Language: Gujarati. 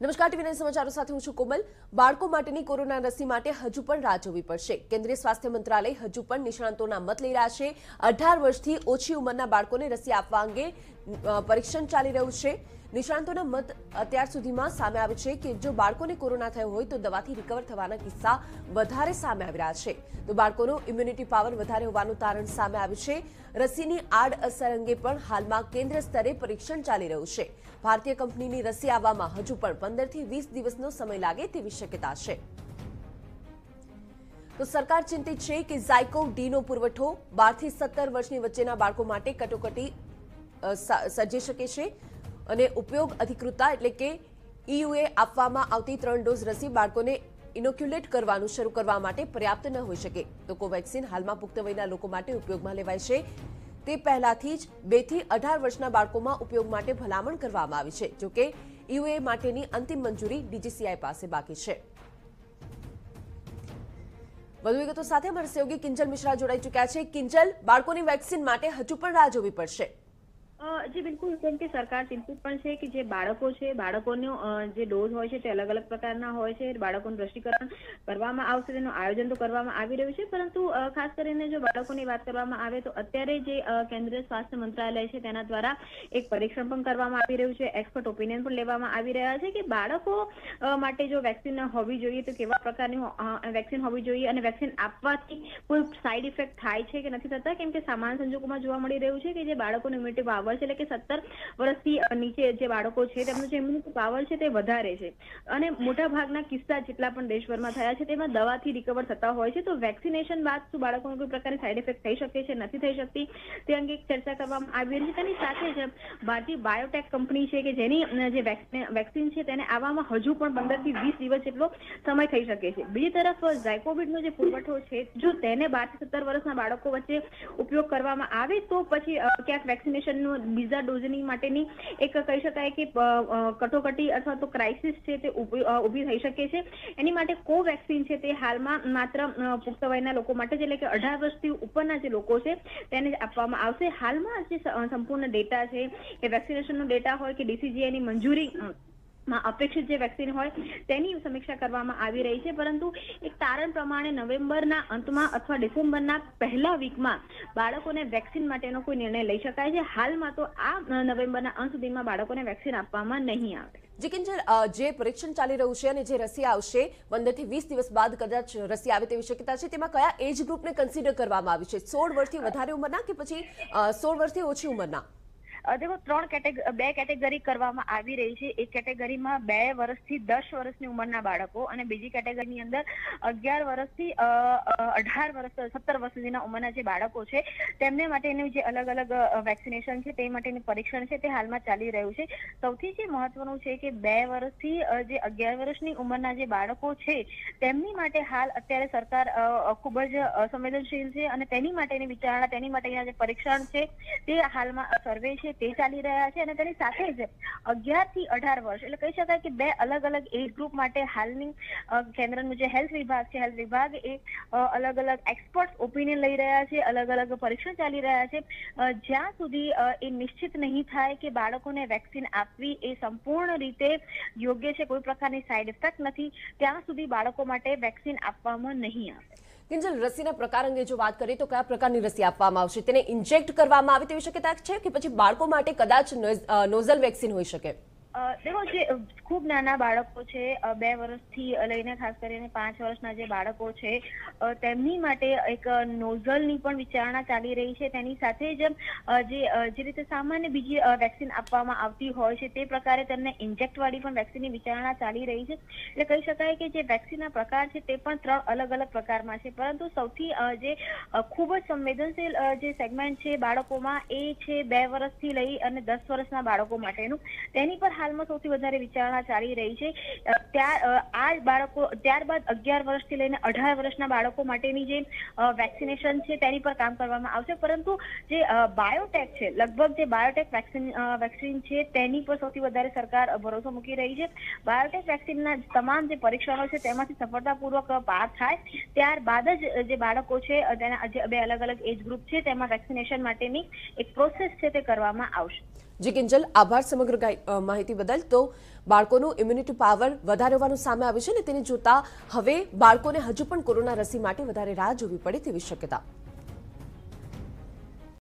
નમસ્કાર, ટીવી9 સમાચારો સાથે હું છું કોમલ। બાળકો માટેની કોરોના રસી માટે હજુ પણ રાહ જોવી પડશે। કેન્દ્રીય સ્વાસ્થ્ય મંત્રાલય હજુ પણ નિષ્ણાંતોના મત લઈ રહ્યા છે। 18 વર્ષથી ઓછી ઉંમરના બાળકોને રસી આપવા અંગે પરીક્ષણ ચાલી રહ્યું છે। નિષ્ણાંતોના મત અત્યાર સુધીમાં સામે આવે છે કે જો બાળકોને કોરોના થયો હોય તો દવાથી રિકવર થવાના કિસ્સા વધારે સામે આવી રહ્યા છે, તો બાળકોનો ઇમ્યુનિટી પાવર વધારે હોવાનું તારણ સામે આવ્યું છે। રસીની આડઅસર અંગે પણ હાલમાં કેન્દ્ર સ્તરે પરીક્ષણ ચાલી રહ્યું છે। ભારતીય કંપનીની રસી આવવામાં હજુ પણ 15 થી 20 દિવસનો સમય લાગે તેવી શક્યતા છે। તો સરકાર ચિંતિત છે કે ઝાયકોવ ડીનો પુરવઠો 12 થી 17 વર્ષની વચ્ચેના બાળકો માટે કટોકટી સર્જી શકે છે અને ઉપયોગ અધિકૃતતા એટલે કે ઈયુએ આપવામાં આવતી 3 ડોઝ રસી બાળકોને ઇનોક્યુલેટ કરવાનું શરૂ કરવા માટે પર્યાપ્ત ન હોઈ શકે। તો કોવેક્સિન હાલમાં પુખ્ત વયના લોકો માટે ઉપયોગમાં લેવાય છે। તે પહેલાથી જ 2 થી 18 વર્ષના બાળકોમાં ઉપયોગ માટે ભલામણ કરવામાં આવી છે। જોકે ઈયુએ માટેની અંતિમ મંજૂરી ડીજીસીઆઈ પાસે બાકી છે। વધુ વિગતો સાથે અમારા સહયોગી કિંજલ મિશ્રા જોડાઈ ચૂક્યા છે। કિંજલ, બાળકોની વેક્સિન માટે હજુ પણ રાહ જોવી પડશે। जी बिल्कुल, केम के सरकार चिंतित पण छे कि जे बाळको छे बाळकोनो जे डोज होय छे ते अलग अलग प्रकारना होय छे। बाळकोનું રસીકરણ કરવામાં આવશે તેનું આયોજન તો કરવામાં આવી રહ્યું છે, પરંતુ ખાસ કરીને જો બાળકોની વાત કરવામાં આવે તો અત્યારે જે કેન્દ્રીય સ્વાસ્થ્ય મંત્રાલય છે તેના દ્વારા એક પરીક્ષણ પણ કરવામાં આવી રહ્યું છે। એક્સપર્ટ ઓપિનિયન પણ લેવામાં આવી રહ્યા છે કે બાળકો માટે જો વેક્સિન હોવી જોઈએ તો કેવા પ્રકારની વેક્સિન હોવી જોઈએ અને વેક્સિન આપવાથી કોઈ સાઇડ ઇફેક્ટ થાય છે કે નથી થતા, કેમ કે સામાન્ય સંજોગોમાં જોવા મળી રહ્યું છે કે જે બાળકોનું ઇમ્યુનિટી પાવર એટલે કે 17 વર્ષથી નીચે જે બાળકો છે તેમનું જે ઇમ્યુનિટી પાવર છે તે વધારે છે અને મોટા ભાગના કિસ્સા જેટલા પણ દેશભરમાં થયા છે તેમાં દવાથી રિકવર થતા હોય છે। તો વેક્સિનેશન બાદ શું બાળકોને કોઈ પ્રકારની સાઇડ ઇફેક્ટ થઈ શકે છે, નથી થઈ શકતી, તે અંગે ચર્ચા કરવામાં આવી રહી છે। તેની સાથે જ ભારતીય બાયોટેક કંપની છે કે જેની જે વેક્સિન છે તેને આવવામાં હજુ પણ 15 થી 20 દિવસ જેટલો સમય થઈ શકે છે। બીજી તરફ ઝાયકોવિડનો જે પુરવઠો છે જો તેને 12 થી 17 વર્ષના બાળકો વચ્ચે ઉપયોગ કરવામાં આવે તો પછી ક્યાંક વેક્સિનેશનનો બીજા ડોઝની માટેની એક કહી શકાય કે કટોકટી અથવા તો ક્રાઇસિસ છે તે ઊભી થઈ શકે છે। એની માટે કોવેક્સિન છે તે હાલમાં માત્ર પુખ્ત વયના લોકો માટે એટલે કે 18 વર્ષથી ઉપરના જે લોકો છે તેને આપવામાં આવશે। હાલમાં જે સંપૂર્ણ ડેટા છે કે વેક્સિનેશનનો ડેટા હોય કે ડીસીજીઆઈની મંજૂરી અપેક્ષિત જે વેક્સિન હોય તેની સમીક્ષા કરવામાં આવી રહી છે, પરંતુ એક તારણ પ્રમાણે નવેમ્બરના અંતમાં અથવા ડિસેમ્બરના પહેલા વીકમાં બાળકોને વેક્સિન માટેનો કોઈ નિર્ણય લઈ શકાય છે। હાલમાં તો આ નવેમ્બરના અંત સુધીમાં બાળકોને વેક્સિન આપવામાં નહીં આવે। જી કિંજલ, જે પરીક્ષણ ચાલી રહ્યું છે અને જે રસી આવશે 15 થી 20 દિવસ બાદ કદાચ રસી આવે તેવી શક્યતા છે, તેમાં કયા એજ ગ્રુપને કન્સિડર કરવામાં આવી છે? 16 વર્ષથી વધારે ઉંમરના કે પછી 16 વર્ષથી ઓછી ઉંમરના? देखो 2 કેટેગરી કરવામાં આવી રહી છે। એક કેટેગરીમાં 2 વર્ષથી 10 વર્ષની ઉંમરના બાળકો અને બીજી કેટેગરીની અંદર 11 વર્ષથી 18 વર્ષ 17 વર્ષ સુધીના ઉંમરના જે બાળકો છે તેમને માટેનું જે અલગ અલગ વેક્સિનેશન છે તે માટેનું પરીક્ષણ છે તે હાલમાં ચાલી રહ્યું છે। સૌથી જે મહત્વનું છે કે 2 વર્ષથી જે 11 વર્ષની ઉંમરના જે બાળકો છે તેમની માટે હાલ અત્યારે સરકાર ખૂબ જ સંવેદનશીલ છે અને તેની માટેની વિચારણા, તેની માટેના જે પરીક્ષણ છે તે હાલમાં સર્વે છે તે ચાલી રહ્યા છે અને તેની સાથે જ 11 થી 18 વર્ષ એટલે કહી શકાય કે 2 અલગ અલગ એજ ગ્રુપ માટે હાલની કેન્દ્રનું જે હેલ્થ વિભાગ છે, હેલ્થ વિભાગ એ અલગ અલગ એક્સપર્ટ ઓપિનિયન લઈ રહ્યા છે, અલગ અલગ પરીક્ષણ ચાલી રહ્યા છે। જ્યાં સુધી એ નિશ્ચિત નહીં થાય કે બાળકોને વેક્સિન આપવી એ સંપૂર્ણ રીતે યોગ્ય છે, કોઈ પ્રકારની સાઇડ ઇફેક્ટ નથી, ત્યાં સુધી બાળકો માટે વેક્સિન આપવામાં નહીં આવે। કિંજલ, રસીના પ્રકાર અંગે જો વાત કરીએ તો કયા પ્રકારની રસી આપવામાં આવશે? તેને ઇન્જેક્ટ કરવામાં આવે તેવી શક્યતા છે કે પછી બાળકો માટે કદાચ નોઝલ વેક્સિન હોઈ શકે? देखो જે ખૂબ નાના બાળકો છે 2 વર્ષથી લઈને ખાસ કરીને 5 વર્ષના જે બાળકો છે તેમની માટે એક નોઝલની પણ વિચારણા ચાલી રહી છે। તેની સાથે જ જે રીતે સામાન્ય બીજી વેક્સિન આપવામાં આવતી હોય છે તે પ્રકારે તેમને ઇન્જેક્ટવાળી પણ વેક્સિનની વિચારણા ચાલી રહી છે। એટલે કહી શકાય કે જે વેક્સિનના પ્રકાર છે તે પણ 3 અલગ અલગ પ્રકારમાં છે, પરંતુ સૌથી જે ખૂબ જ સંવેદનશીલ જે સેગમેન્ટ છે બાળકોમાં એ છે 2 વર્ષથી લઈ અને 10 વર્ષના બાળકો માટેનું। તેની પર હાલમાં સૌથી વધારે વિચારણા ચાલી રહી છે। આ બાળકો ત્યારબાદ 11 વર્ષથી લઈને 18 વર્ષના બાળકો માટેની જે વેક્સિનેશન છે તેની પર કામ કરવામાં આવશે, પરંતુ જે બાયોટેક છે લગભગ જે બાયોટેક વેક્સિન છે તેની પર સૌથી વધારે સરકાર ભરોસો મૂકી રહી છે। બાયોટેક વેક્સિનના તમામ જે પરીક્ષણો છે તેમાંથી સફળતાપૂર્વક પાર થાય ત્યારબાદ જ જે બાળકો છે તેના જે 2 અલગ અલગ એજ ગ્રુપ છે તેમાં વેક્સિનેશન માટેની એક પ્રોસેસ છે તે કરવામાં આવશે। જી કિંજલ, આભાર સમગ્ર માહિતી બદલ. તો બાળકોનું ઇમ્યુનિટી પાવર વધારે હોવાનું સામે આવ્યું છે ને તેને જોતા હવે બાળકોને હજુ પણ કોરોના રસી માટે વધારે રાહ જોવી પડે તેવી શક્યતા.